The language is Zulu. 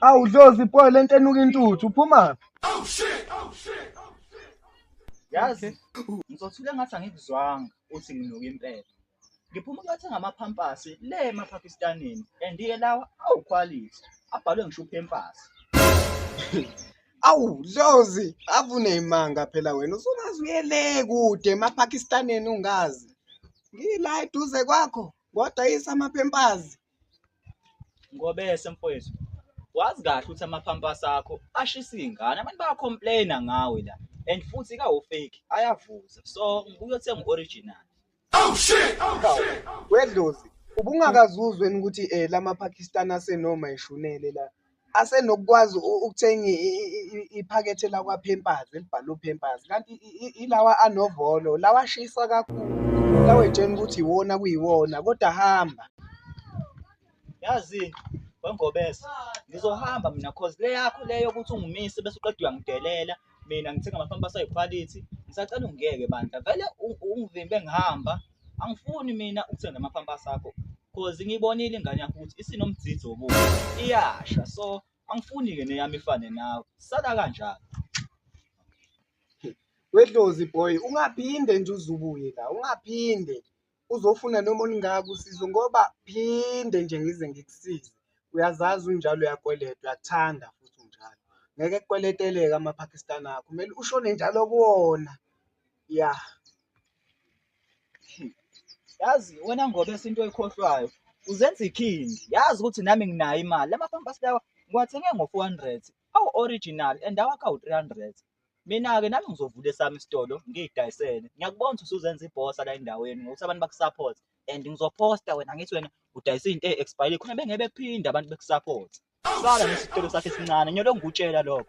Awudlozi boy lento enuka intuthu uphuma. Yazi, ngizothula ngathi angikuzwanga uthi nginuka impela. Ngiphuma ukuyothenga amaphampasi le emaPakistanini and iye lawa awukhwalithi. Abhalwe ngisho uphempasi. Awu Dlozi, avune imanga phela wena usungaze uyele kude emaPakistaneni ungazi. Ngila eduze kwakho, kodwa isa amaphembazi. Ngobese mfowethu. Wazi kahle ukuthi amaphampasi akho ashisa ingane. Abantu bayacomplaina ngawe la. And futhi kawu-fake, ayavuza. So, ngiyothenga u-original. Wedlozi, ubungakazuzwe ukuthi lamaPakistan asenoma ishunele la. Asenokwazi ukuthenga iphakethe la kwaPampers elibhalwe uPampers. Kanti ilawa anovolo, lawa ashisa kakhulu. Lawa etshena ukuthi iwona kuyiwona, kodwa hamba. Yazini, wengobese. Ngizohamba mina cause le yakho leyo ukuthi ungimise bese uqeda uyangidelela. Mina ngithenga amaphampasi ayiquality. Ngisacela ungeke bandla. Vele ungivimbe ngihamba. Angifuni mina ukuthenga amaphampasi akho. Cause ngiyibonile ingane yakho ukuthi isinomdzidzo wobubi. Iyasha. So, angifuni ke neyami ifane nawe. Sala kanjalo. Wedlozi boy, ungaphinde nje uzubuye la, ungaphinde. Uzofuna noma olingaka usizo ngoba phinde nje ngize ngikusize. Uyazazi unjalo uyakweleta, uyakuthanda futhi unjalo. Ngeke kukweleteleke amaPakistan akho. Kumele ushone njalo kuwona. Yeah. Yazi wena ngobese into oyikhohlwayo. Uzenza ikhindi. Yazi ukuthi nami nginayo imali. Lamaphampasi lawa ngiwathenge ngo400. Awu original and awakha u300. Mina ke nami ngizovula esami isitolo ngiyidayisele. Ngiyakubona ukuthi usuzenza ibhosa la endaweni ngokuthi abantu bakusupport and ngizoposta wena ngithi wena udayisa izinto expire khona bengeke bephinda abantu bekusupport. Sala nesitolo sakhe esincane nyolo ngikutshela lokho.